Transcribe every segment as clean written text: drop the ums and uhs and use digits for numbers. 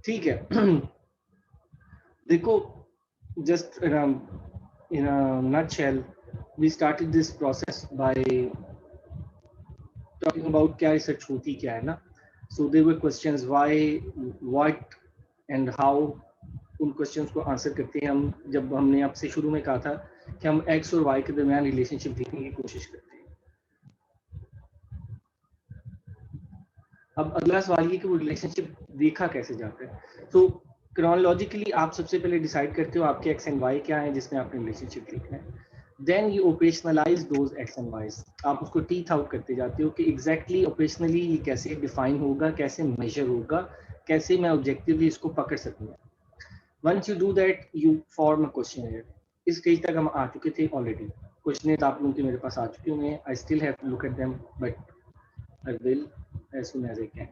ठीक है। देखो, just in a nutshell, we started this process by talking about क्या रिसर्च होती क्या है ना. So there were questions why, what and how. उन क्वेश्चंस को आंसर करते हैं हम. जब हमने आपसे शुरू में कहा था कि हम x और y के दरमियान रिलेशनशिप देखने की कोशिश करते हैं. अब अगला सवाल ये कि वो रिलेशनशिप देखा कैसे जाता है. तो क्रोनोलॉजिकली आप सबसे पहले डिसाइड करते हो आपके एक्स एंड वाई क्या है जिसमें आपने रिलेशनशिप देखना है. Then you operationalise those X and Ys. आप उसको टीथ आउट करते जाते हो कि एग्जैक्टली ऑपरेशनली ये कैसे डिफाइन होगा, कैसे मेजर होगा, कैसे मैं ऑब्जेक्टिवली इसको पकड़ सकूंगा. Once you do that you form a questionnaire. इस स्टेज तक हम आ चुके थे ऑलरेडी. क्वेश्चनर आप लोगों के मेरे पास आ चुके होंगे. I still have to look at them but I will as soon as I can.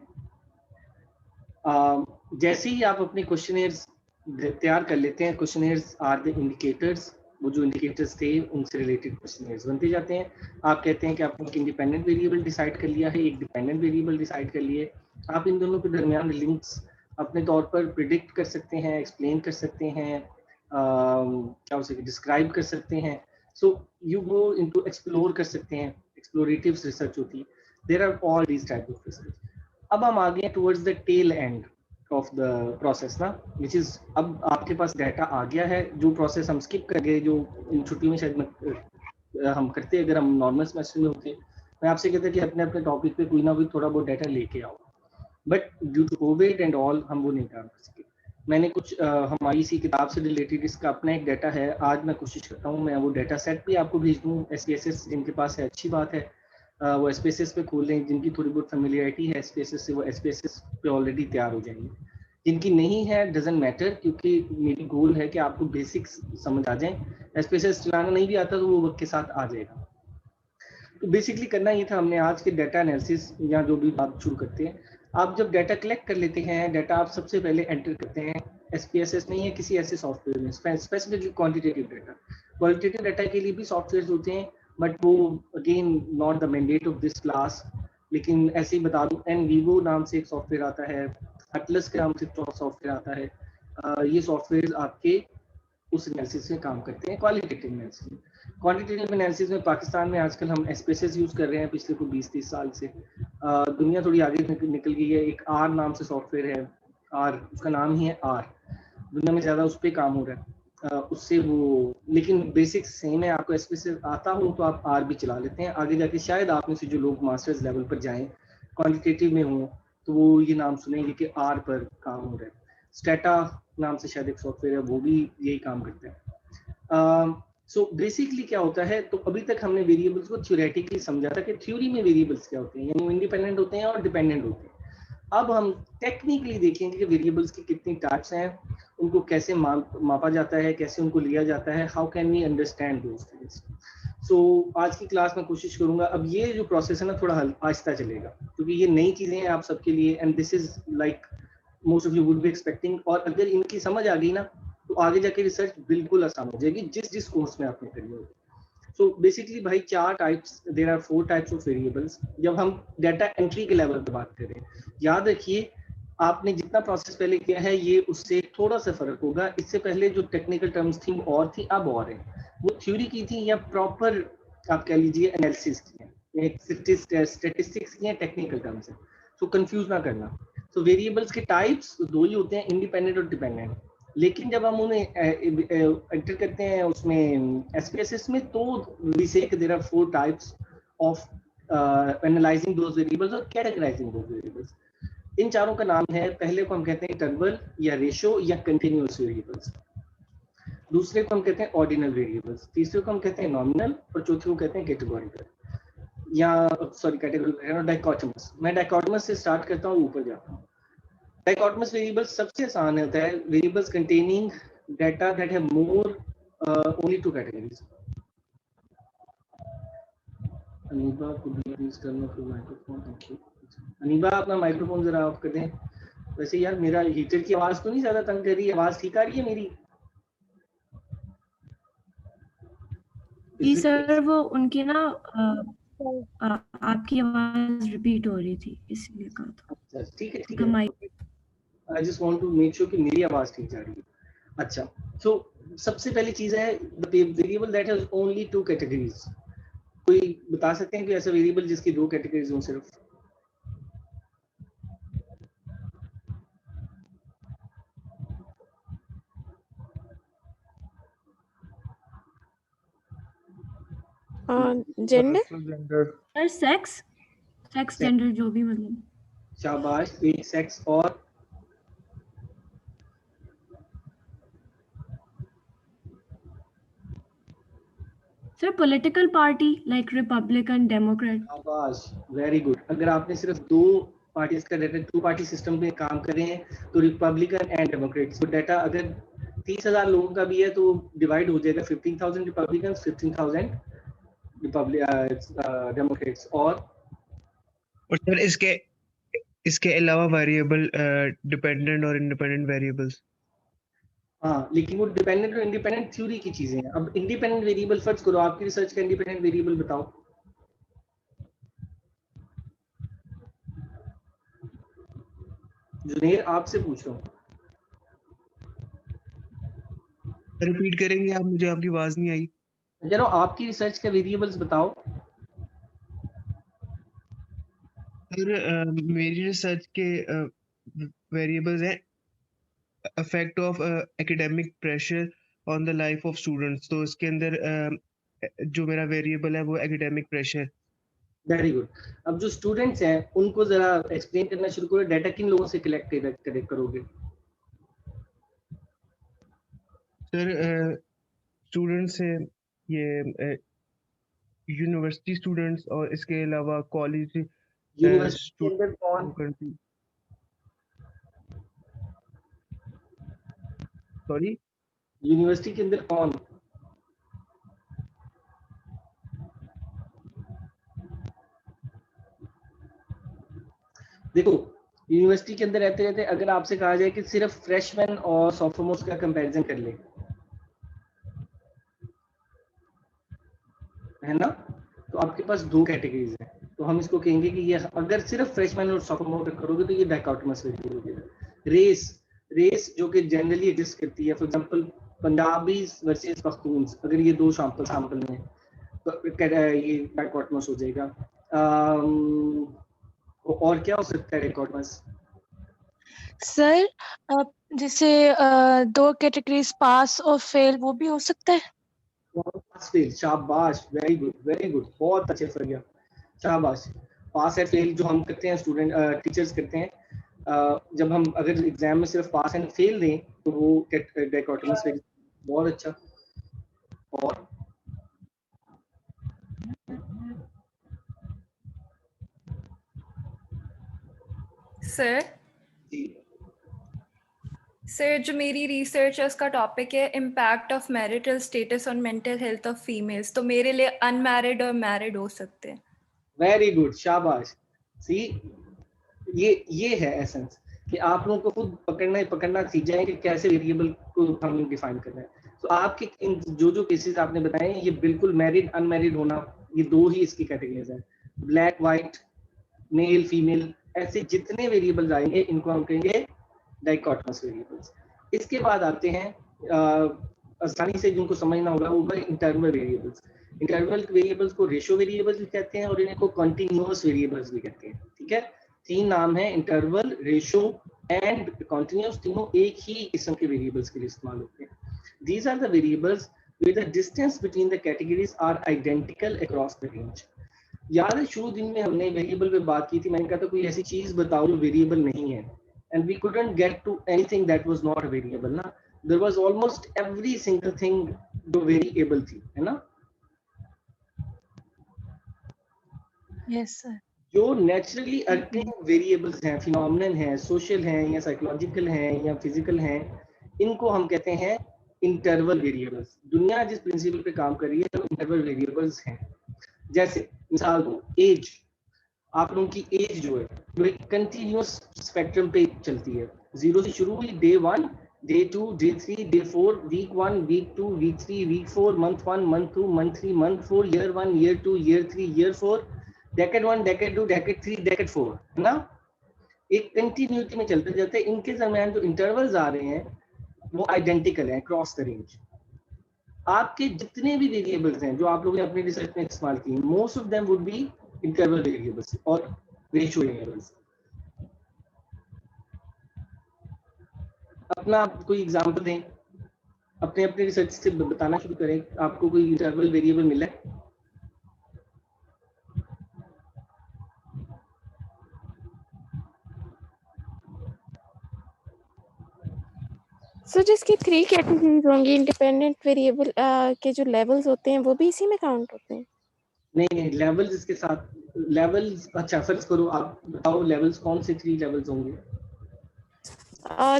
जैसे ही आप अपने क्वेश्चनर्स तैयार कर लेते हैं, क्वेश्चनर्स आर द इंडिकेटर्स. वो जो इंडिकेटर्स थे उनसे रिलेटेड क्वेश्चनर्स बनते जाते हैं. आप कहते हैं कि आपने एक इंडिपेंडेंट वेरिएबल डिसाइड कर लिया है, एक डिपेंडेंट वेरिएबल डिसाइड कर लिए. आप इन दोनों के दरमियान लिंक्स अपने तौर पर प्रिडिक्ट कर सकते हैं, एक्सप्लेन कर सकते हैं, क्या उसे डिस्क्राइब कर सकते हैं. So you go into explore कर सकते हैं. एक्सप्लोरेटिव रिसर्च होती है. There are all these type of research. अब हम आ गए towards the tail end of the process ना, which is अब आपके पास डाटा आ गया है. जो प्रोसेस हम स्किप कर गए, जो इन छुट्टियों में शायद हम करते अगर हम नॉर्मल सेमेस्टर में होते, मैं आपसे कहता कि अपने अपने टॉपिक पे कोई ना कोई थोड़ा बहुत डाटा लेके आओ. But due to COVID and all हम वो नहीं काम कर सके. मैंने कुछ हमारी इसी किताब से रिलेटेड इसका अपना एक डाटा है. आज मैं कोशिश करता हूँ मैं वो डाटा सेट भी आपको भेज दूँ. SPSS जिनके पास है अच्छी बात है, वो SPSS पे खोल लें. जिनकी थोड़ी बहुत फेमिलियरिटी है SPSS से, वो SPSS पे ऑलरेडी तैयार हो जाएंगे. जिनकी नहीं है डजंट मैटर, क्योंकि मेरी गोल है कि आपको बेसिक्स समझ आ जाएं. SPSS चलाना नहीं भी आता तो वो वक्त के साथ आ जाएगा. तो बेसिकली करना ये था हमने आज के डाटा एनालिसिस या जो भी बात शुरू करते हैं. आप जब डाटा कलेक्ट कर लेते हैं, डाटा आप सबसे पहले एंटर करते हैं SPSS नहीं है किसी ऐसे सॉफ्टवेयर में. Specifically quantitative data. Qualitative data के लिए भी सॉफ्टवेयर होते हैं, बट वो again not the mandate of this class. लेकिन ऐसे ही बता दूं, NVivo नाम से एक सॉफ्टवेयर आता है, अटलस के नाम से सॉफ्टवेयर आता है. ये सॉफ्टवेयर आपके उस एनालिसिस में काम करते हैं, क्वालिटेटिव एनालिसिस में. क्वांटिटेटिव एनालिसिस में पाकिस्तान में आजकल हम SPSS यूज कर रहे हैं पिछले को 20-30 साल से. दुनिया थोड़ी आगे निकल गई है. एक R नाम से सॉफ्टवेयर है, R उसका नाम ही है R. दुनिया में ज्यादा उस पर काम हो रहा है उससे वो, लेकिन बेसिक सेम है. आपको SPSS आता हो तो आप R भी चला लेते हैं. आगे जाके शायद आप में से जो लोग मास्टर्स लेवल पर जाएं क्वांटिटेटिव में हो तो वो ये नाम सुनेंगे कि R पर काम हो रहा है. स्टेटा नाम से शायद एक सॉफ्टवेयर है, वो भी यही काम करते हैं. सो बेसिकली क्या होता है, तो अभी तक हमने वेरिएबल्स को थ्योरेटिकली समझा था कि थ्योरी में वेरिएबल्स क्या होते हैं, यानी वो इंडिपेंडेंट होते हैं और डिपेंडेंट होते हैं. अब हम टेक्निकली देखेंगे कि वेरिएबल्स की कितनी टाइप्स हैं, उनको कैसे मापा जाता है, कैसे उनको लिया जाता है, how can we understand those things. So आज की क्लास में कोशिश करूंगा. अब ये जो प्रोसेस है ना थोड़ा आहिस्ता चलेगा, क्योंकि ये नई चीजें हैं आप सबके लिए, and this is like most of you would be expecting. और अगर इनकी समझ आ गई ना तो आगे जाके रिसर्च बिल्कुल आसान हो जाएगी जिस जिस कोर्स में आपने करी होगी. सो बेसिकली भाई चार types, there are 4 types of variables. जब हम डाटा एंट्री के लेवल पे बात करें, याद रखिए आपने जितना प्रोसेस पहले किया है ये उससे थोड़ा सा फर्क होगा. इससे पहले जो टेक्निकल टर्म्स थी और थी अब और है. वो थ्योरी की थी या प्रॉपर आप कह लीजिए एनालिसिस की है, स्टैटिस्टिक्स की है, टेक्निकल टर्म्स है. सो कंफ्यूज ना करना. तो वेरिएबल्स के टाइप्स दो ही होते हैं, इंडिपेंडेंट और डिपेंडेंट. लेकिन जब हम उन्हें एंटर करते हैं उसमें SPSS में, तो we say there are 4 types of analysing those variables और कैटेगराइजिंग दोज वेरिएबल्स. इन चारों का नाम है, पहले को हम कहते हैं इंटरवल या रेशो या कंटिन्यूअस वेरिएबल्स. दूसरे को हम कहते हैं ऑर्डिनल वेरिएबल्स. तीसरे को हम कहते हैं नॉमिनल और चौथे को कहते हैं कैटेगोरिकल या सॉरी कैटेगोरिकल डाइकोटोमस. मैं डाइकोटोमस से स्टार्ट करता हूँ, ऊपर जाता हूँ. डाइकोटोमस वेरिएबल्स सबसे आसान होता है. Variables containing data that have more only 2 categories. Aniba could you please turn off your microphone? Thank you. Aniba अपना माइक्रोफोन जरा ऑफ कर दें. वैसे यार मेरा हीटर की आवाज तो नहीं ज्यादा तंग कर रही है? आवाज ठीक आ रही है मेरी? जी सर, वो उनकी ना आपकी आवाज रिपीट हो रही थी इसलिए कहा था. ठीक है. I just want to make sure कि मेरी आवाज ठीक जा रही है. अच्छा, so सबसे पहली चीज है the variable that has only two categories. कोई बता सकते हैं कि ऐसा वेरिएबल जिसकी दो कैटेगरीज हों सिर्फ? जेंडर और सेक्स जेंडर जो भी मतलब. शाबाश. एक सेक्स और sir political party like Republican Democrat. शाबाश, वेरी गुड. अगर आपने सिर्फ दो पार्टीज का डाटा, टू पार्टी सिस्टम में काम कर रहे हैं तो रिपब्लिकन एंड डेमोक्रेट्स. तो डाटा अगर 30,000 लोगों का भी है तो डिवाइड हो जाएगा 15,000 रिपब्लिकन, 15,000 डेमोक्रेट्स. और सर इसके अलावा वेरिएबल डिपेंडेंट और इंडिपेंडेंट वेरिएबल्स. हाँ, लेकिन वो डिपेंडेंट और इंडिपेंडेंट थ्योरी की चीजें हैं. अब इंडिपेंडेंट वेरिएबल फर्ज करो, आपकी रिसर्च का इंडिपेंडेंट वेरिएबल बताओ. जुनेर, आपसे पूछ रहा हूँ. रिपीट करेंगे आप? मुझे आपकी आवाज नहीं आई. चलो, आपकी रिसर्च के वेरिएबल्स बताओ. सर मेरी रिसर्च के वेरिएबल्स हैं effect of academic pressure on the life of students. तो इसके अंदर जो मेरा वेरिएबल है वो एकेडमिक प्रेशर. Very good. अब जो स्टूडेंट्स हैं उनको जरा एक्सप्लेन करना शुरू करो. डाटा किन लोगों से कलेक्ट करोगे? सर स्टूडेंट्स से ये यूनिवर्सिटी स्टूडेंट्स और इसके अलावा कॉलेज. यूनिवर्सिटी के अंदर कौन? सॉरी, यूनिवर्सिटी के अंदर कौन? देखो, यूनिवर्सिटी के अंदर रहते रहते अगर आपसे कहा जाए कि सिर्फ फ्रेशमैन और सॉफ्टमोर्स का कंपैरिजन कर ले, है ना, तो आपके पास दो कैटेगरीज हैं. तो हम इसको कहेंगे कि ये अगर सिर्फ फ्रेशमैन और सॉफ्टमोर करोगे तो ये डाइकोटोमस वेरिएबल हो जाएगा. रेस जो कि जनरली एग्जिस्ट करती है, फॉर एग्जांपल पंजाबीज वर्सेस पख्तून्स, अगर ये दो सैंपल में तो ये डाइकोटोमस हो जाएगा. और क्या हो सकता है डाइकोटोमस? सर जैसे दो कैटेगरीज पास और फेल, वो भी हो सकता है. पास फेल, शाबाश, वेरी गुड, बहुत अच्छे से गया, शाबाश. पास है फेल जो हम करते हैं, स्टूडेंट टीचर्स करते हैं. जब हम अगर एग्जाम में सिर्फ पास एंड फेल दें तो वो डाइकोटोमस वेरिएबल. बहुत अच्छा. और सर जो मेरी रिसर्च है उसका टॉपिक है impact of marital status on mental health of females. तो मेरे लिए अनमैरिड और मैरिड हो सकते हैं. वेरी गुड, शाबाश. सी, ये है एसेंस कि आप लोगों को खुद पकड़ना सीख जाए कि कैसे वेरिएबल को हम डिफाइन करना है. तो आपके इन जो केसेस आपने बताए ये बिल्कुल मैरिड अनमैरिड होना, ये दो ही इसकी कैटेगरीज हैं. ब्लैक व्हाइट, मेल फीमेल, ऐसे जितने वेरिएबल्स आएंगे इनको हम कहेंगे डाइकोटोमस वेरिएबल्स. इसके बाद आते हैं आसानी से जिनको समझना होगा वो इंटरवल वेरिएबल्स. इंटरवल वेरिएबल्स को रेशियो वेरिएबल्स भी कहते हैं और इनको कंटीन्यूअस वेरिएबल्स भी कहते हैं. ठीक है, तीन नाम है, इंटरवल, रेशियो एंड कंटीन्यूअस. तीनों एक ही किस्म के वेरिएबल्स के लिए इस्तेमाल होते हैं. These are the variables where the distance between the categories are identical across the range. याद है शुरू दिन में हमने वेरिएबल पे बात की थी, मैंने कहा था कोई ऐसी चीज बताओ जो वेरिएबल नहीं है, and we couldn't get to anything that was not a variable ना. There was almost every single thing जो वेरिएबल थी, है ना. Yes sir. जो नेचुरली अक्रिंग वेरिएबल्स हैं, फिनोमिनन हैं, सोशल हैं या साइकोलॉजिकल हैं या फिजिकल हैं, इनको हम कहते हैं इंटरवल वेरिएबल्स. दुनिया जिस प्रिंसिपल पे काम कर रही है तो इंटरवल वेरिएबल्स हैं. जैसे मिसाल दो, एज. आप लोगों की एज जो है वो एक कंटिन्यूअस स्पेक्ट्रम पे चलती है. 0 से शुरू हुई, day 1, day 2, day 3, day 4, week 1, week 2, week 3, week 4, month 1, month 2, month 3, month 4, year 1, year 2, year 3, year 4, decade 1, decade 2, decade 3, decade 4, है ना. एक कंटिन्यूटी में चलते जाते हैं, इनके दरमियान जो इंटरवल्स आ रहे हैं वो आइडेंटिकल हैं क्रॉस द रेंज। आपके जितने भी वेरिएबल्स हैं जो आप लोगों ने अपनी रिसर्च में इस्तेमाल की, most of them would be interval variables और रेशियो वेरिएबल्स। अपना कोई एग्जांपल दें, अपने अपने रिसर्च से बताना शुरू करें, आपको कोई इंटरवल वेरिएबल मिला है? सो जिसकी 3 कैटेगरीज होंगी, इंडिपेंडेंट वेरिएबल के जो लेवल्स होते हैं वो भी इसी में काउंट होते हैं? नहीं, लेवल्स इसके साथ, लेवल्स, अच्छा फर्ज करो आप बताओ लेवल्स कौन से 3 लेवल्स होंगे?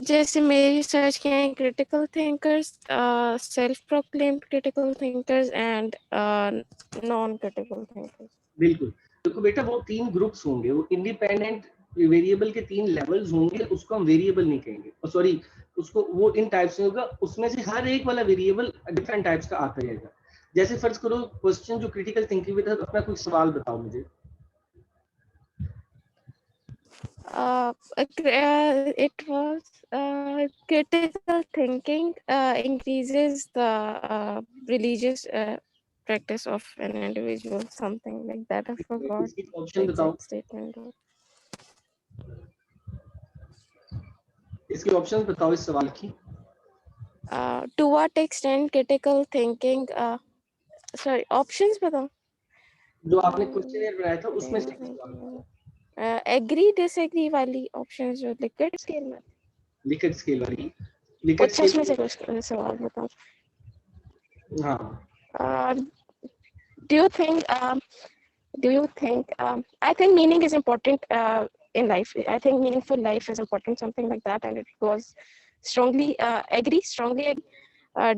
जैसे मेरी रिसर्च के हैं critical thinkers, self proclaimed critical thinkers and non critical thinkers. बिल्कुल, देखो बेटा वो 3 ग्रुप्स होंगे, वो इंडिपेंडेंट वेरिएबल के 3 लेवल्स होंगे, उसको हम वेरिएबल नहीं कहेंगे, सॉरी उसको वो इन टाइप्स में होगा, उसमें से हर एक वाला वेरिएबल डिफरेंट टाइप्स का आता रहेगा। जैसे फर्ज करो क्वेश्चन जो क्रिटिकल थिंकिंग में था, अपना कोई सवाल बताओ मुझे। It was critical thinking increases the religious practice of an individual, something like that. I forgot इसकी the ऑप्शन बताओ, exact statement. इसके ऑप्शन बताओ इस सवाल की। To what extent critical thinking sorry, options बताओ। जो आपने क्वेश्चन बनाया था उसमें से सवाल बताओ। एग्री डिसएग्री वाली ऑप्शन जो लिकर्ट स्केल में, लिकर्ट स्केल वाली, लिकर्ट अच्छा स्केल उसमें से कुछ सवाल बताओ। हाँ, do you think I think meaning is important in life. I think meaningful life is important, something like that, and it was strongly agree, strongly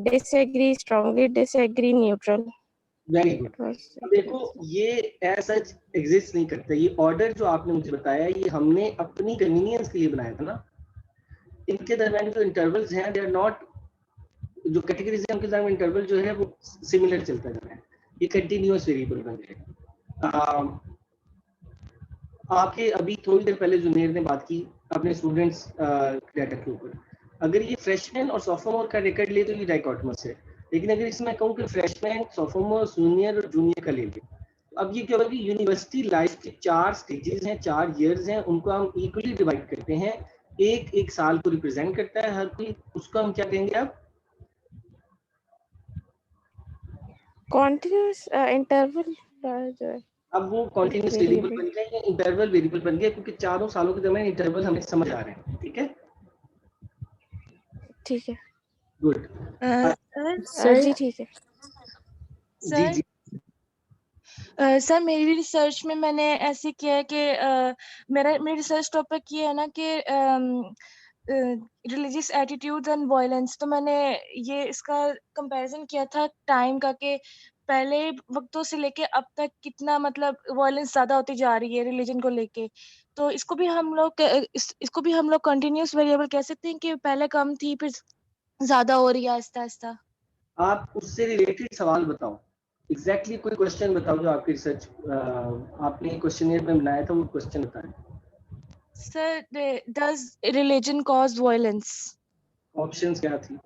disagree, strongly disagree, neutral. Very good. देखो ये ऐसा exist नहीं करता, ये order जो आपने मुझे बताया ये हमने अपनी कन्वीनियंस के लिए बनाया था ना। इनके दरमियान जो इंटरवल्स हैं दे आर नॉट, जो कैटेगरीज हैं उनके दरमियान इंटरवल जो है वो सिमिलर चलता जा रहा है, ये कंटिन्यूअस वेरिएबल बन गए। आपके अभी थोड़ी देर पहले जुनेर ने बात की अपने स्टूडेंट्स डाटा के ऊपर, अगर ये फ्रेशमैन और सोफोमोर का रिकॉर्ड ले तो ये डाइकोटोमस है, लेकिन अगर इसमें कहूँ कि फ्रेशमैन, सोफोमोर, जूनियर और जूनियर का ले ले, तो अब ये क्या होगा कि यूनिवर्सिटी लाइफ के 4 स्टेजेस हैं, 4 इयर्स हैं, उनको हम इक्वली डिवाइड करते हैं, एक साल को रिप्रेजेंट करता है हर कोई, उसको हम क्या कहेंगे अब? कॉन्टिन्यूअस इंटरवल जो है, अब वो कॉन्टिन्यूअस वेरिएबल बन गया या इंटरवल वेरिएबल बन गया, क्योंकि चारों सालों के दरमियान इंटरवल हमें समझ आ रहे हैं। ठीक है, ठीक है, गुड। सर जी ठीक है। जी जी सर मेरी रिसर्च में मैंने ऐसे किया है कि मेरी रिसर्च टॉपिक ये है ना कि रिलीजियस एटीट्यूड्स एंड वायलेंस, तो मैंने ये इसका कंपैरिजन किया था टाइम का कि पहले वक्तों से लेके अब तक कितना मतलब वायलेंस ज्यादा होती जा रही है रिलीजन को लेके। तो इसको भी हम लोग इसको भी हम लोग कंटिन्यूअस वेरिएबल कह सकते हैं कि पहले कम थी फिर ज्यादा हो रही है आहिस्ता आहिस्ता। आप उससे रिलेटेड सवाल बताओ, एग्जैक्टली कोई क्वेश्चन बताओ जो आपकी रिसर्च आपने क्वेश्चनियर में बनाया था, वो क्वेश्चन बताएं। Sir does religion cause violence? Options क्या थी?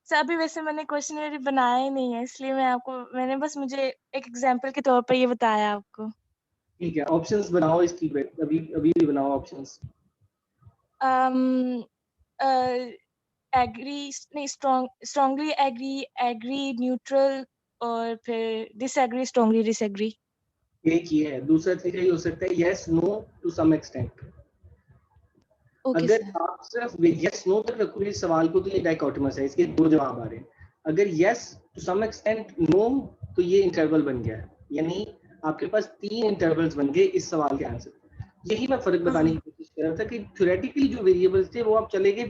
सर अभी वैसे मैंने क्वेश्चनियर बनाया ही नहीं है, इसलिए मैंने बस मुझे एक एग्जांपल के तौर पर ये बताया आपको। ठीक है, ऑप्शंस बनाओ इसकी, अभी भी बनाओ ऑप्शंस। एग्री नहीं, स्ट्रांगली एग्री, न्यूट्रल और फिर डिसएग्री, स्ट्रांगली डिसएग्री। एक ही है, दूसरा तरीका ये हो सकता है yes no to some extent. अगर आप सिर्फ यस नो तक रखोगे इस सवाल को तो ये डाइकोटोमस है, इसके 2 जवाब आ रहे हैं। अगर yes to some extent, no तो ये इंटरवल बन गया है, यानी आपके पास 3 इंटरवल्स बन गए इस सवाल के आंसर। यही मैं फर्क बताने की कोशिश कर रहा था कि थ्योरेटिकली जो वेरिएबल्स थे वो आप चले गए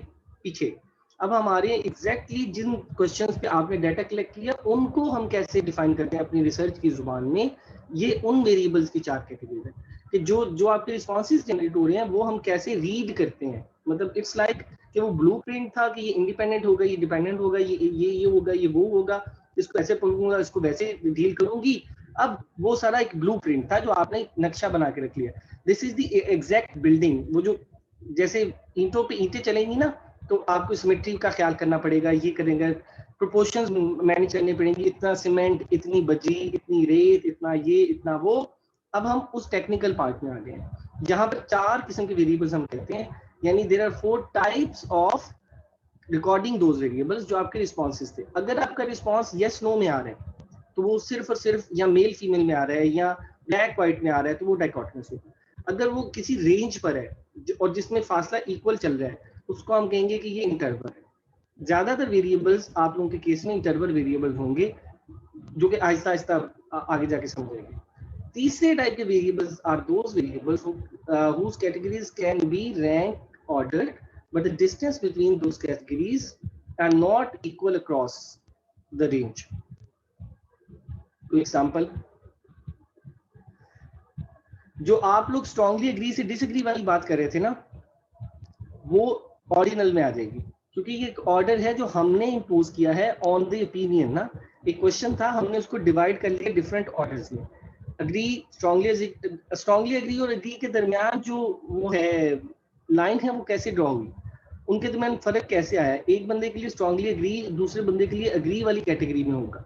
पीछे, अब हमारे एग्जैक्टली जिन क्वेश्चंस पे आपने डाटा कलेक्ट किया उनको हम कैसे डिफाइन करते हैं अपनी रिसर्च की जुबान में, ये उन वेरिएबल्स की 4 कैटेगरीज है कि जो आपके रिस्पॉन्सेज जनरेट हो रहे हैं वो हम कैसे रीड करते हैं। मतलब इट्स लाइक कि वो ब्लूप्रिंट था कि ये इंडिपेंडेंट होगा, ये डिपेंडेंट होगा, ये होगा, ये वो होगा, इसको ऐसे पढ़ूंगा, इसको वैसे डील करूंगी, अब वो सारा एक ब्लूप्रिंट था जो आपने नक्शा बना के रख लिया, this is the exact building. वो जो जैसे ईंटों पे ईंटें चलेंगी ना, तो आपको सिमेट्री का ख्याल करना पड़ेगा, ये करेंगे, प्रोपोर्शंस मैनेज करने पड़ेंगी, इतना सीमेंट, इतनी बजरी, इतनी रेत, इतना ये, इतना वो। अब हम उस टेक्निकल पार्ट में आ गए हैं जहां पर 4 किस्म के वेरिएबल्स हम कहते हैं, यानी there are 4 types of recording those variables जो आपके रिस्पॉन्सेज थे। अगर आपका रिस्पॉन्स यस नो में आ रहा है तो वो सिर्फ और सिर्फ या मेल फीमेल में आ रहा है या ब्लैक व्हाइट में आ रहा है तो वो डाइकोटोमस होगा। अगर वो किसी रेंज पर है और जिसमें फासला इक्वल चल रहा है उसको हम कहेंगे कि ये इंटरवल है। ज्यादातर वेरिएबल्स आप लोगों के केस में इंटरवल वेरिएबल होंगे, जो कि आहिस्ता आहिस्ता आगे जाके समझेंगे। तीसरे टाइप के variables are those variables whose categories can be rank ordered but the distance between those categories are not equal across the range. To example, जो आप लोग स्ट्रांगली एग्री से डिसएग्री वाली बात कर रहे थे ना, वो ऑर्डिनल में आ जाएगी, क्योंकि ये एक ऑर्डर है जो हमने इंपोज किया है ऑन द ओपिनियन ना। एक क्वेश्चन था, हमने उसको डिवाइड कर लिया डिफरेंट ऑर्डर्स में। अग्री, स्ट्रांगली एग्री और एग्री के दरमियान जो वो है लाइन है, वो कैसे ड्रॉ हुई, उनके दरमियान फर्क कैसे आया। एक बंदे के लिए स्ट्रांगली एग्री, दूसरे बंदे के लिए एग्री वाली कैटेगरी में होगा,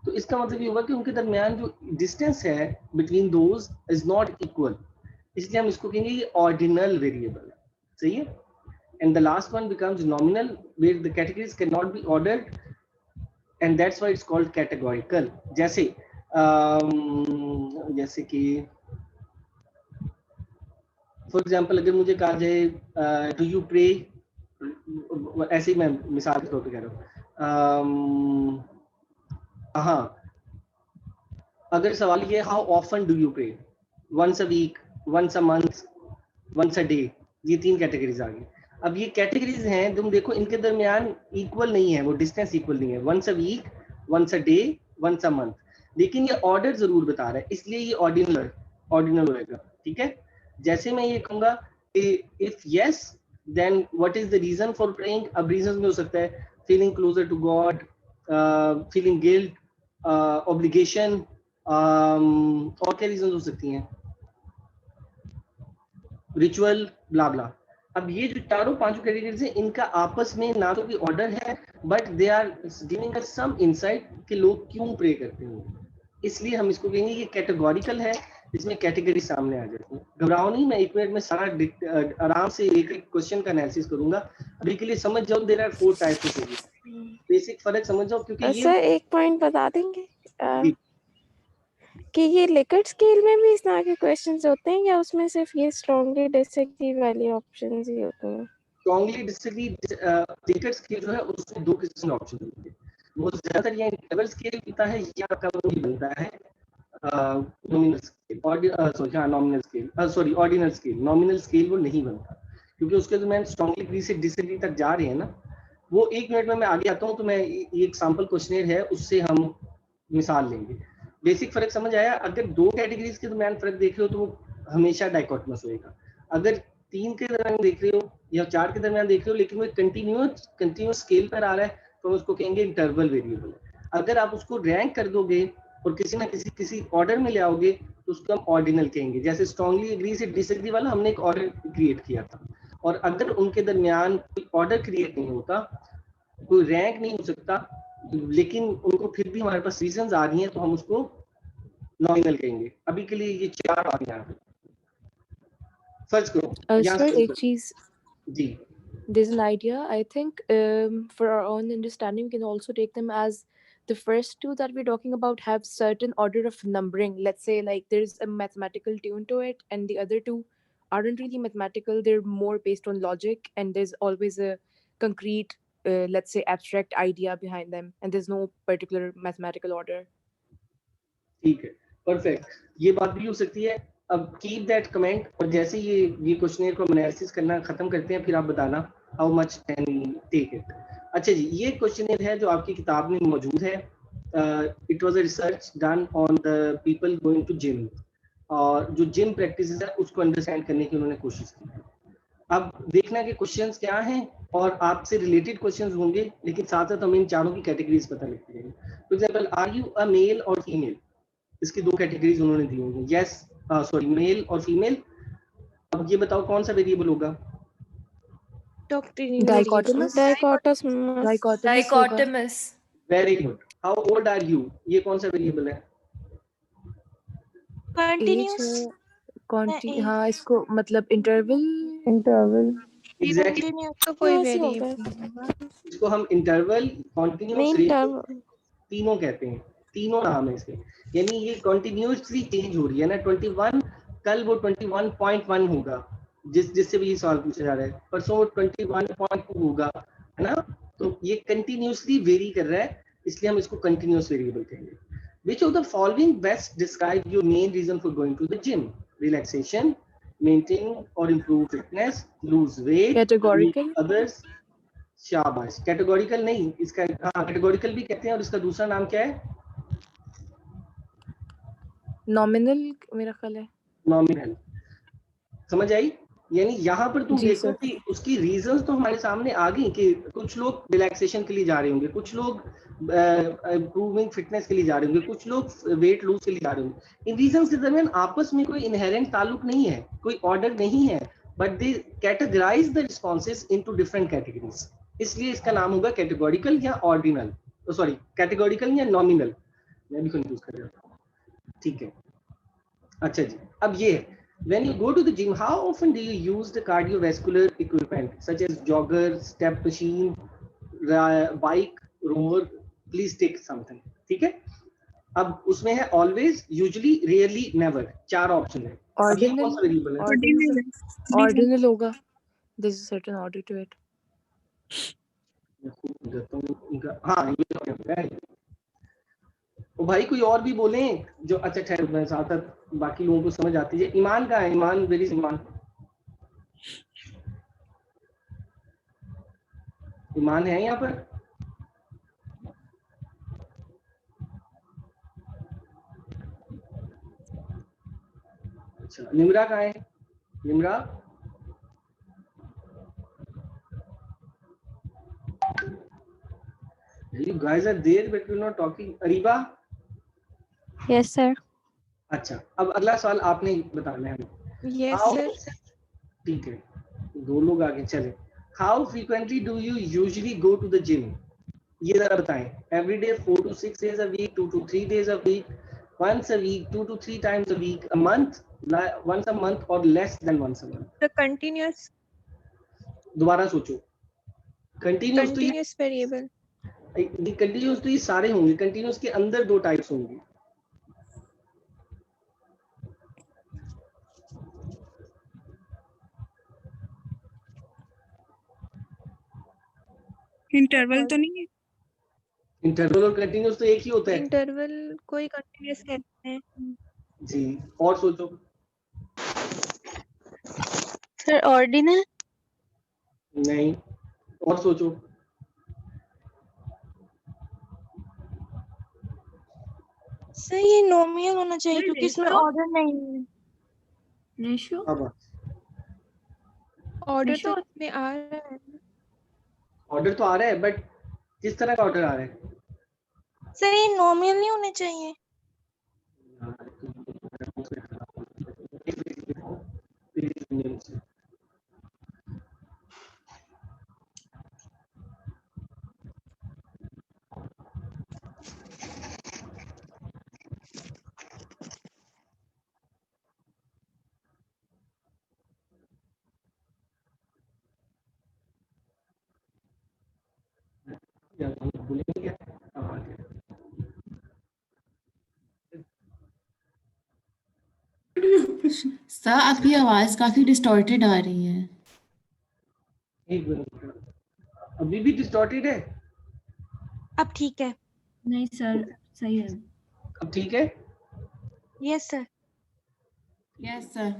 तो इसका मतलब ये होगा कि उनके दरमियान जो डिस्टेंस है between those is not equal, इसलिए हम इसको कहेंगे ये ऑर्डिनल वेरिएबल है। सही है। And the last one becomes nominal, where the categories cannot be ordered, and that's why it's called categorical. जैसे कि फॉर एग्जाम्पल अगर मुझे कहा जाए डू यू प्रे, ऐसे ही मैं मिसाल के तौर पे कह रहा हूँ, हाँ, अगर सवाल ये how often do you pray, once a week, once a month, once a day, ये 3 कैटेगरीज आ गई। अब ये कैटेगरीज हैं, तुम देखो इनके दरमियान इक्वल नहीं है, वो डिस्टेंस इक्वल नहीं है, once a week, once a day, once a month, लेकिन ये ऑर्डर जरूर बता रहा है, इसलिए ये ऑर्डिनल होएगा। ठीक है। जैसे मैं ये कहूंगा कि if yes then what is the reason for praying. अब रीजन में हो सकता है feeling closer to God, feeling guilt, obligation, और क्या रीजन हो सकती हैं, रिचुअल, ब्ला ब्ला। अब ये जो चारों 5 कैटेगरीज हैं, इनका आपस में ना तो कोई ऑर्डर है, but they are giving us some insight कि लोग क्यों प्रे करते हैं, इसलिए हम इसको कहेंगे ये कैटेगोरिकल है, इसमें कैटेगरी सामने आ जाती है। घबराओ नहीं, मैं 1 मिनट में सारा आराम से एक क्वेश्चन का एनालिसिस करूंगा। अभी के लिए समझ जाओ, there are 4 types of basic फर्क समझ जाओ, क्योंकि ये सर एक पॉइंट बता देंगे कि ये लिकर्ट स्केल में भी इस तरह के क्वेश्चंस होते हैं या उसमें सिर्फ ये स्ट्रांगली डिसएग्री वाले ऑप्शंस ही होते हैं? स्ट्रांगली डिसएग्री लिकर्ट स्केल जो है उसमें 2 किस्म के ऑप्शन होते हैं, वो ज्यादातर या इंटरवल स्केल होता है या आपका वो बनता है nominal scale, ordinal scale. Nominal scale वो नहीं बनता, क्योंकि उसके दरमियान स्ट्रांगली एग्री से डिसएग्री तक जा रहे हैं ना। वो 1 मिनट में मैं आगे आता हूँ, तो मैं ये एक सैंपल क्वेश्चनर है, उससे हम मिसाल लेंगे। बेसिक फर्क समझ आया। अगर 2 कैटेगरीज के दरमियान फर्क देख रहे हो तो वो हमेशा डाइकोटोमस होएगा। अगर 3 के दरमियान देख रहे हो या 4 के दरमियान देख रहे हो, लेकिन वो कंटिन्यूअस स्केल पर आ रहा है, तो उसको कहेंगे इंटरवल वेरिएबल। अगर आप उसको रैंक कर दोगे और किसी ना किसी ऑर्डर में ले आओगे तो उसको हम ऑर्डिनल कहेंगे। जैसे स्ट्रांगली एग्री से डिसएग्री वाला हमने एक ऑर्डर क्रिएट किया था, और अगर उनके दरमियान कोई ऑर्डर क्रिएट नहीं होता, कोई रैंक नहीं हो सकता, लेकिन उनको फिर भी हमारे पास रीजंस आ रही हैं, तो हम उसको नॉमिनल कहेंगे। अभी के लिए ये 4 आ गए हैं। सर्च करो सर एक चीज जी, there's an idea. I think for our own understanding, we can also take them as the first 2 that we're talking about have certain order of numbering. Let's say like there's a mathematical tune to it, and the other 2 aren't really mathematical. They're more based on logic, and there's always a concrete, let's say, abstract idea behind them, and there's no particular mathematical order. ठीक है, perfect, ये बात भी हो सकती है। अब keep that comment, और जैसे ये क्वेश्चनर को एनालिसिस करना खत्म करते हैं, फिर आप बताना how much can take it. अच्छा जी, ये क्वेश्चनर है जो आपकी किताब में मौजूद है। It was a research done on the people going to gym, और जो जिम प्रैक्टिसेस है उसको अंडरस्टैंड करने की उन्होंने कोशिश की है। अब देखना कि क्वेश्चंस क्या हैं, और आपसे रिलेटेड क्वेश्चंस होंगे, लेकिन साथ साथ हमें इन चारों की कैटेगरीज पता लगती है। For example, are you a male और फीमेल? इसकी 2 कैटेगरीज उन्होंने दी होंगी, यस सॉरी मेल और फीमेल। अब ये बताओ कौन सा वेरिएबल होगा? Dichotomous. Dichotomous. Dichotomous. Very good. How old are you, ये कौन सा वेरिएबल है? कंटिन्यूअस age हाँ इसको मतलब interval एग्जैक्टली, कंटिन्यूअस तो कोई वेरिएबल इसको हम interval, continuous, main ratio term तीनों कहते हैं, तीनों नाम है इसके। यानी ये कंटिन्यूअसली चेंज हो रही है ना, 21 कल वो 21.1 होगा, जिससे भी ये सवाल पूछा जा रहा है, परसों वो 21.2 होगा, है ना? तो ये कंटिन्यूअसली वेरी कर रहा है, इसलिए हम इसको कंटिन्यूअस वेरिएबल कहेंगे। Which of the following best describe your main reason for going to the gym? Relaxation, maintain or improve fitness, lose weight, Categorical. meet others. शाबाश, कैटेगोरिकल नहीं, इसका हाँ कैटेगोरिकल भी कहते हैं, और इसका दूसरा नाम क्या है? nominal मेरा ख्याल है। नॉमिनल। समझ आई? यानी यहाँ पर तुम जी देखो सर। कि उसकी रीजंस तो हमारे सामने आ गई कि कुछ लोग रिलैक्सेशन के लिए जा रहे होंगे, कुछ लोग इंप्रूविंग फिटनेस के लिए जा रहे होंगे, कुछ लोग वेट लूज के लिए जा रहे होंगे। इन रीजंस के दरमियान आपस में कोई इनहेरेंट ताल्लुक नहीं है, कोई ऑर्डर नहीं है, but they categorise the responses into different categories, इसलिए इसका नाम होगा कैटेगोरिकल या ऑर्डिनल, सॉरी कैटेगोरिकल या नॉमिनल, मैं भी कंफ्यूज कर रहा हूँ। ठीक है, अच्छा जी, अब ये है, when you go to the gym, how often do you use the cardiovascular equipment such as jogger, step machine, bike, rower? Please take something. ठीक है, अब उसमें है always, usually, rarely, never, 4 option है। अब ये कौन सा वेरिएबल है? Ordinal होगा, there's a certain order to it। हाँ ये है। तो भाई कोई और भी बोले जो, अच्छा ठहर मैं साथ साथ बाकी लोगों को समझ आती है। ईमान का है, ईमान, वेरी ईमान, ईमान है यहाँ पर? अच्छा, निमरा कहाँ है? Nimra, you guys are there but you're not talking. Areeba? Yes sir. अच्छा, अब अगला सवाल आपने बताना है। Yes How- sir. ठीक है, 2 लोग आगे चले। How frequently do you usually go to the gym? ये जरा बताएं। Every day, 4 to 6 days a week, 2 to 3 days a week, once a week, 2 to 3 times a week, a month, once a month or less than once a month? The continuous दोबारा सोचो। Continuous तो ये continuous variable continuous तो ये सारे होंगे, continuous के अंदर 2 टाइप्स होंगे। इंटरवल तो नहीं है? इंटरवल और कंटिन्यूअस तो एक ही होता है इंटरवल कोई कंटिन्यूअस कहते हैं जी। और सोचो। Sir, ordinal. नहीं, और सोचो। सर ये नॉमिनल होना चाहिए क्योंकि इसमें ratio? ऑर्डर नहीं है। रेशियो अब ऑर्डर Ratio? तो इसमें आ रहा है। ऑर्डर तो आ रहा है, बट किस तरह का ऑर्डर आ रहा है? सर ये नॉमिनल नहीं होने चाहिए। सर आपकी आवाज काफी डिस्टॉर्टेड आ रही है। एक मिनट, अभी भी डिस्टॉर्टेड है? अब ठीक है। नहीं सर, सही है। अब ठीक है? Yes sir. Yes sir.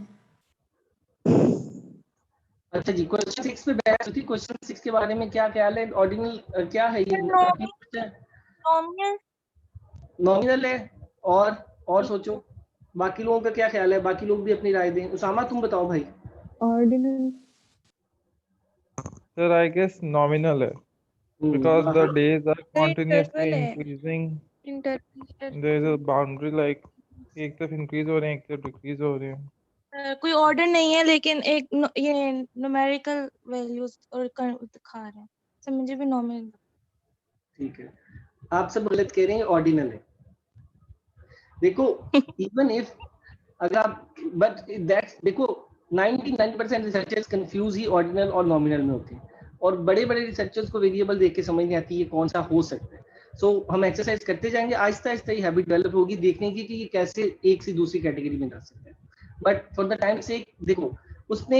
अच्छा जी, क्वेश्चन 6 पे बहस होती। क्वेश्चन 6 के बारे में क्या ख्याल है? ऑर्डिनल क्या है ये? नॉमिनल नॉमिनल है। और सोचो बाकी लोगों का क्या ख्याल है, बाकी लोग भी अपनी राय दें। उसामा तुम बताओ भाई। Ordinal. Sir, I guess nominal है, because the days are continuously interval है। increasing. Interval There is a boundary like एक तरफ इंक्रीज हो रहे हैं, एक तरफ डिक्रीज हो रहे हैं। कोई ऑर्डर नहीं है, लेकिन एक ये न्यूमेरिकल वैल्यूज और दिखा रहे हैं, सब मुझे भी नॉमिनल। ठीक है, आप सब गलत कह रहे हैं, ऑर्डिनल है। देखो इवन इफ अगर आप बट दैट्स देखो 99% रिसर्चर्स कंफ्यूज ही ऑर्डिनल और नॉमिनल में होते हैं, और बड़े बड़े रिसर्चर्स को वेरिएबल देख के समझ नहीं आती ये कौन सा हो सकता है। सो हम एक्सरसाइज करते जाएंगे, आहिस्ता आहिस्ता ये हैबिट डेवलप होगी देखने की कि ये कैसे एक से दूसरी कैटेगरी में जा सकते हैं। बट फॉर द टाइम से देखो उसने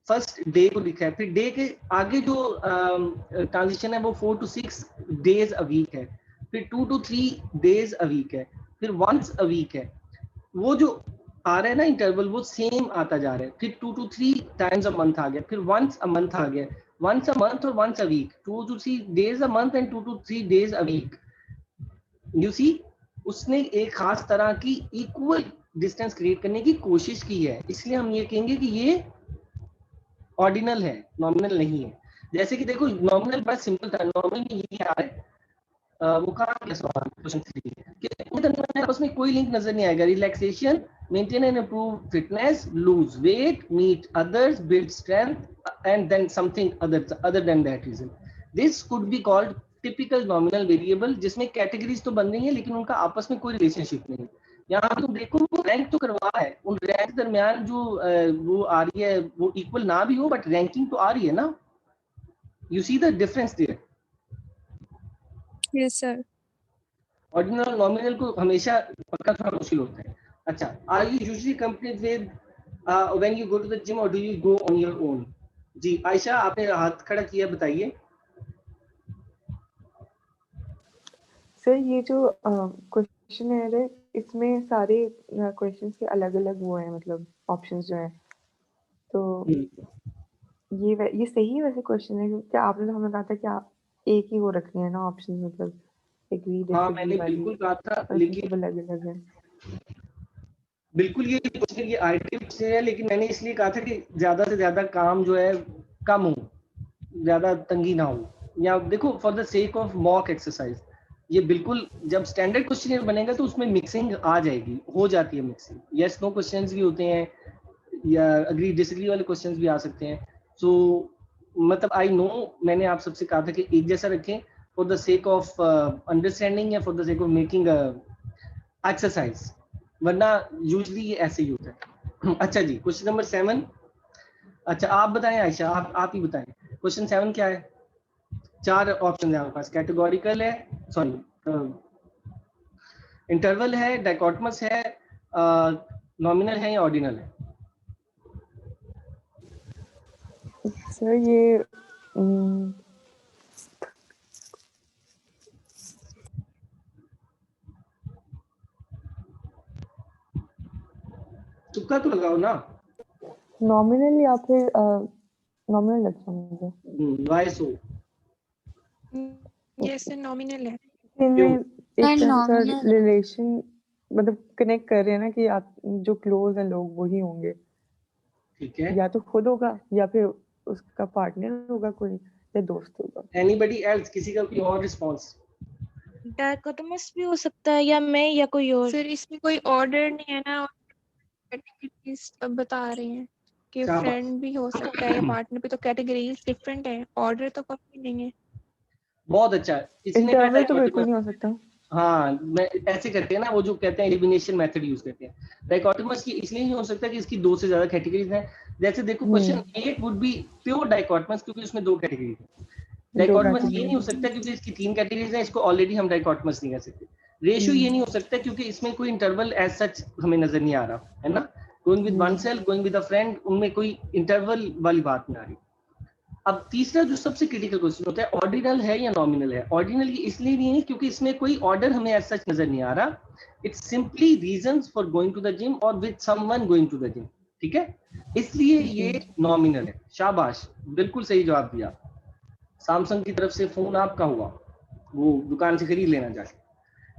फर्स्ट डे को लिखा है, फिर डे के आगे जो ट्रांजिशन है वो 4 to 6 डेज अ वीक है, फिर 2 to 3 डेज अ वीक है, फिर वंस अ वीक है। वो जो आ रहा है ना इंटरवल वो सेम आता जा रहा है, फिर 2 to 3 टाइम्स अ मंथ आ गया, फिर वंस अ मंथ आ गया, वंस अ मंथ और once a week, 2 to 3 days a month and 2 to 3 days a week. You see उसने एक खास तरह की इक्वल डिस्टेंस क्रिएट करने की कोशिश की है, इसलिए हम ये कहेंगे कि ये ऑर्डिनल है, नॉमिनल नहीं है। जैसे कि देखो नॉमिनल बड़ा सिंपल था, नॉमिनल में ये आ रहा है वो कहाँ गया सवाल क्वेश्चन 3 आपस में कोई लिंक नजर नहीं आएगा। Relaxation, maintain and improve fitness, lose weight, meet others, build strength and then something other than that reason. This could be called typical nominal variable, जिसमें कैटेगरीज तो बन रही है लेकिन उनका आपस में कोई रिलेशनशिप नहीं। यहाँ तुम देखो वो रैंक तो करवा है, उन रैंक दरमियान जो वो आ रही है वो इक्वल ना भी हो बट रैंकिंग तो आ रही है ना। You see the difference there. Yes sir. Ordinal और नॉमिनल को हमेशा पक्का थोड़ा मुश्किल होता है। अच्छा, are you usually complete with when you go to the gym और do you go on your own? जी आयशा आपने हाथ खड़ा किया, बताइए। सर ये जो क्वेश्चन है इसमें सारे क्वेश्चंस के अलग-अलग वो हैं, मतलब ऑप्शंस जो हैं, तो ये सही है वैसे क्वेश्चन है, क्योंकि आपने तो हमें कहा था कि आप एक ही वो रखने हैं ना ऑप्शन, मतलब एग्री हाँ डिसएग्री मैंने वाली, बिल्कुल कहा था, और लेकिन सब अलग-अलग है। बिल्कुल ये क्वेश्चन ये आइटम से है, लेकिन मैंने इसलिए कहा था कि ज्यादा से ज्यादा काम जो है कम हो, ज्यादा तंगी ना हो, या देखो for the sake of mock exercise ये बिल्कुल जब स्टैंडर्ड क्वेश्चन बनेगा तो उसमें मिक्सिंग आ जाएगी, हो जाती है मिक्सिंग, यस नो क्वेश्चंस भी होते हैं या अग्री डिसएग्री वाले क्वेश्चंस भी आ सकते हैं। सो मतलब आई नो मैंने आप सबसे कहा था कि एक जैसा रखें for the sake of understanding या for the sake of making exercise, वरना यूजली ये ऐसे ही होता है। अच्छा जी, क्वेश्चन नंबर 7। अच्छा आप बताएं आयशा, आप ही बताएं क्वेश्चन 7 क्या है। 4 ऑप्शन है आपके पास, कैटेगोरिकल है, सॉरी इंटरवल है, डाइकोटमस है, नॉमिनल है या ऑर्डिनल है। सर ये तुक्का तो लगाओ ना। नॉमिनल या फिर नॉमिनल लगता है मुझे। Why so? यस नॉमिनल है। इनमें एक तरह का रिलेशन मतलब कनेक्ट कर रहे हैं ना कि आप जो क्लोज हैं लोग वही होंगे, ठीक है, या तो खुद होगा या फिर उसका पार्टनर होगा कोई, या दोस्त होगा। एनीबॉडी एल्स, किसी का कोई और रिस्पांस? डायकोटोमस भी हो सकता है, या मैं या कोई और। सर इसमें कोई ऑर्डर नहीं है ना, कैटेगरीज बता रहे हैं कि फ्रेंड भी हो सकता है या पार्टनर भी, तो कैटेगरीज डिफरेंट है, ऑर्डर तो कभी नहीं है। बहुत अच्छा, इंटरवल तो बिल्कुल नहीं हो सकता। हाँ मैं ऐसे करते हैं ना, वो जो कहते हैं एलिमिनेशन मेथड यूज करते हैं। डाइकोटोमस की इसलिए नहीं हो सकता कि इसकी 2 से ज्यादा कैटेगरीज हैं। जैसे देखो question 8 would be pure dichotomous, क्योंकि उसमें 2 कैटेगरीज हैं। डाइकोटोमस ये नहीं हो सकता क्योंकि इसकी 3 कैटेगरीज हैं, इसको ऑलरेडी हम डाइकोटोमस नहीं कह सकते। रेशियो ये नहीं हो सकता क्योंकि इसमें कोई इंटरवल एज सच हमें नजर नहीं आ रहा है ना। Going with one self, going with a friend, उनमें कोई इंटरवल वाली बात नहीं आ रही। अब तीसरा जो सबसे क्रिटिकल क्वेश्चन होता है, ऑर्डिनल है या नॉमिनल है। ऑर्डिनल ये इसलिए नहीं है क्योंकि इसमें कोई ऑर्डर हमें एज सच नजर नहीं आ रहा, it's simply reasons for going to the gym और with someone going to the gym, ठीक है, इसलिए ये नॉमिनल है। शाबाश, बिल्कुल सही जवाब दिया। सैमसंग की तरफ से फोन आपका हुआ, वो दुकान से खरीद लेना जाके,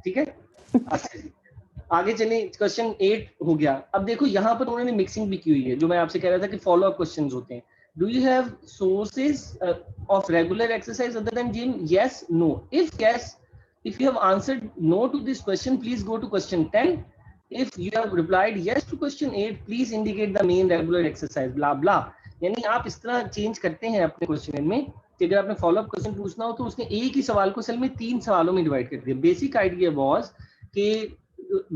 ठीक है। अच्छा जी, आगे चले, क्वेश्चन 8 हो गया। अब देखो यहाँ पर उन्होंने मिक्सिंग भी की हुई है, जो मैं आपसे कह रहा था कि फॉलो अप क्वेश्चंस होते हैं। Do you have sources of regular exercise other than gym? Yes, no. If yes, if you have answered no to this question, please go to question 10. if you have replied yes to question 8 please indicate the main regular exercise blah blah. यानी आप इस तरह change करते हैं अपने question में कि अगर आपने फॉलो अप क्वेश्चन पूछना हो तो उसने एक ही सवाल को असल में 3 सवालों में डिवाइड कर दिया. बेसिक आइडिया वाज कि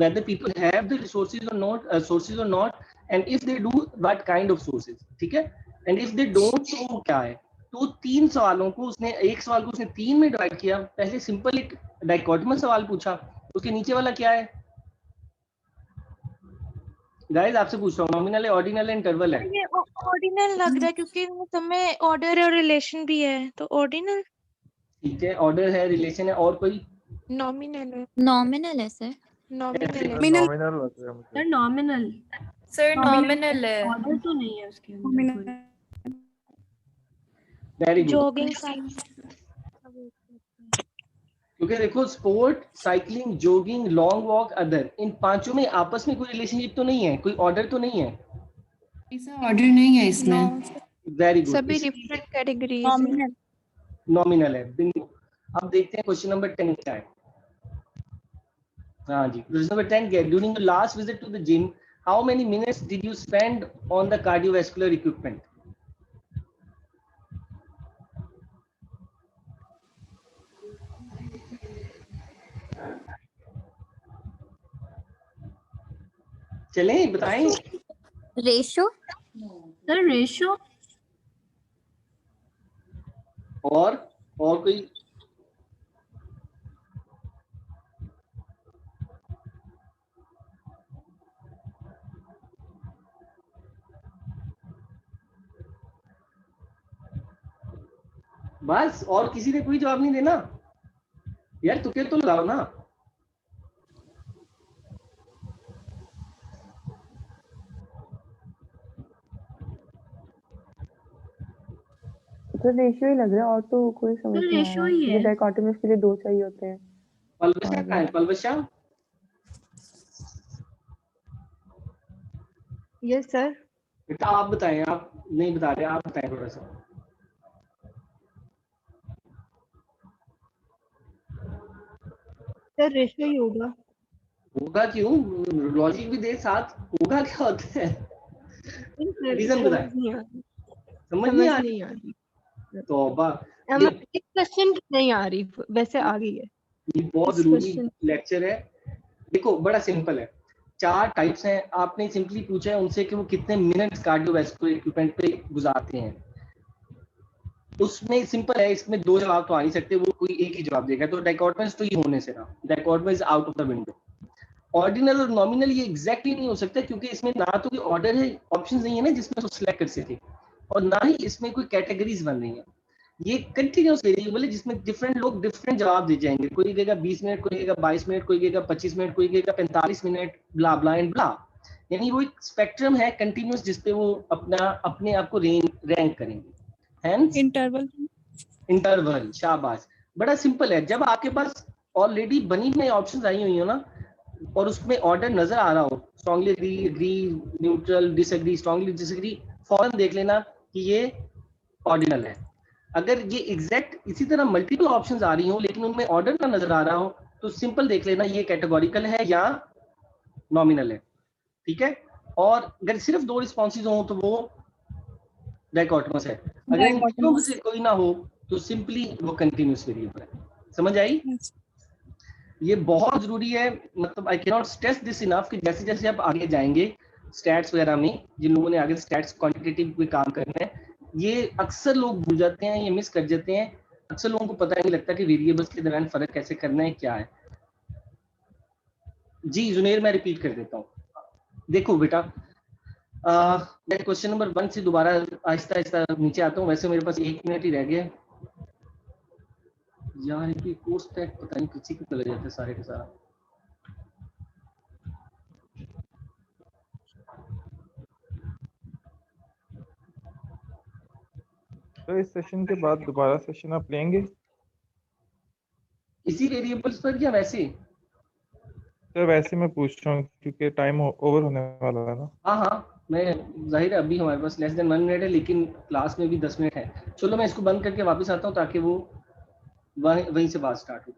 whether people have the resources or not and if they do what kind of sources. ठीक है, and if they don't तो क्या है. तो 3 सवालों को उसने, एक सवाल को उसने 3 में डिवाइड किया. पहले सिंपल एक डाइकोटोमस सवाल पूछा, उसके नीचे वाला क्या है गाइस आपसे पूछ रहा हूँ, नॉमिनल है, ऑर्डिनल है, इंटरवल है? ये ऑर्डिनल लग रहा है क्योंकि सब में ऑर्डर और रिलेशन भी है, तो ऑर्डिनल. ठीक है, ऑर्डर है, रिलेशन है, और कोई? नॉमिनल है. नॉमिनल है सर. नॉमिनल है. नॉमिनल लग रहा है मुझे. Sir nominal. सर नॉमिनल है. ऑर्डर तो नहीं है उसके अंदर. Very good. Jogging cycle. क्योंकि देखो sport, cycling, jogging, long walk, other, इन पांचों में आपस में कोई रिलेशनशिप तो नहीं है, कोई ऑर्डर तो नहीं है. ऐसा ऑर्डर नहीं है इसमें. Very good. सभी डिफरेंट कैटेगरीज. नॉमिनल है. बिंगो. अब देखते हैं क्वेश्चन नंबर 10 क्या है. हाँ जी, क्वेश्चन नंबर 10 क्या है. During the last visit to the gym how many minutes did you spend on the cardiovascular equipment? चलें बताएं. रेशो. Sir ratio. और कोई? बस, और किसी ने कोई जवाब नहीं देना यार, तुक्के तो लगाओ ना. तो रेशियो ही लग रहा है, और तो कोई समझ नहीं आ रहा. ये डाइकोटोमस के लिए 2 चाहिए होते हैं. पलवशा कहाँ है? पलवशा. Yes sir. बेटा आप बताएं, आप नहीं बता रहे, आप बताएं थोड़ा सा. सर रेशियो ही होगा. होगा क्यों? लॉजिक भी दे साथ. होगा क्या होता है? रीजन बताएं. समझ नहीं आ रही. तौबा. एक क्वेश्चन नहीं आ रही, वैसे आ गई है. ये बहुत जरूरी लेक्चर है. देखो बड़ा सिंपल है. 4 टाइप्स हैं. आपने सिंपली पूछा है उनसे कि वो कितने मिनट्स कार्डियोवैस्कुलर इक्विपमेंट पे गुजारते हैं. उसमें सिंपल है, इसमें 2 जवाब तो आ नहीं सकते, वो कोई एक ही जवाब देगा. तो डाइकोटोमस तो ये होने से रहा, dichotomous out of the window. Ordinal और नॉमिनल ये एग्जैक्टली नहीं हो सकता क्योंकि इसमें ना तो कोई ऑर्डर है, ऑप्शंस नहीं है ना जिसमें तो सिलेक्ट कर सके, और ना ही इसमें कोई कैटेगरीज बन रही है. ये कंटिन्यूअस वेरिएबल है जिसमें डिफरेंट लोग डिफरेंट जवाब दे जाएंगे. कोई कहेगा 20 मिनट, कोई कहेगा 22 मिनट, कोई कहेगा 25 मिनट, कोई कहेगा 45 minute, blah blah and blah. यानी वो एक स्पेक्ट्रम है कंटिन्यूअस जिसपे वो अपने आप को रैंक करेंगे. Hence interval. शाबाश, बड़ा सिंपल है. जब आपके पास ऑलरेडी बनी हुई ऑप्शंस आई हुई हो ना और उसमें ऑर्डर नजर आ रहा हो, strongly agree, neutral, disagree, strongly disagree, फौरन देख लेना कि ये ऑर्डिनल है. अगर ये एग्जैक्ट इसी तरह मल्टीपल ऑप्शंस आ रही हो लेकिन उनमें ऑर्डर ना नजर आ रहा हो तो सिंपल देख लेना ये कैटेगोरिकल है या नॉमिनल है. ठीक है, और अगर सिर्फ 2 रिस्पॉन्सेज हो तो वो डाइकोटोमस है. अगर इन दोनों से कोई ना हो तो सिंपली वो कंटिन्यूअस वेरिएबल है. समझ आई? ये बहुत जरूरी है. मतलब I can not stress this enough कि जैसे जैसे आप आगे जाएंगे स्टैट्स वगैरह में, जिन लोगों ने आगे स्टैट्स क्वांटिटेटिव कोई काम करना है, ये अक्सर लोग भूल जाते हैं, ये मिस कर जाते हैं. अक्सर लोगों को पता नहीं लगता कि वेरिएबल्स के दरमियान फर्क कैसे करना है, क्या है. जी जुनेर, मैं रिपीट कर देता हूँ. देखो बेटा, मैं क्वेश्चन नंबर 1 से दोबारा आहिस्ता आहिस्ता नीचे आता हूँ. वैसे मेरे पास 1 मिनट ही रह गया यार. इनकी कोर्स पैक पता नहीं किसी को चले जाते हैं सारे के सारा. तो इस सेशन के बाद दोबारा सेशन आप लेंगे इसी वेरिएबल्स पर या वैसे? सर वैसे मैं पूछ रहा हूँ क्योंकि टाइम ओवर होने वाला है ना. हाँ, मैं जाहिर है अभी हमारे पास लेस देन 1 मिनट है लेकिन क्लास में भी 10 मिनट है. चलो मैं इसको बंद करके वापस आता हूँ ताकि वो वहीं से बात स्टार्ट हो.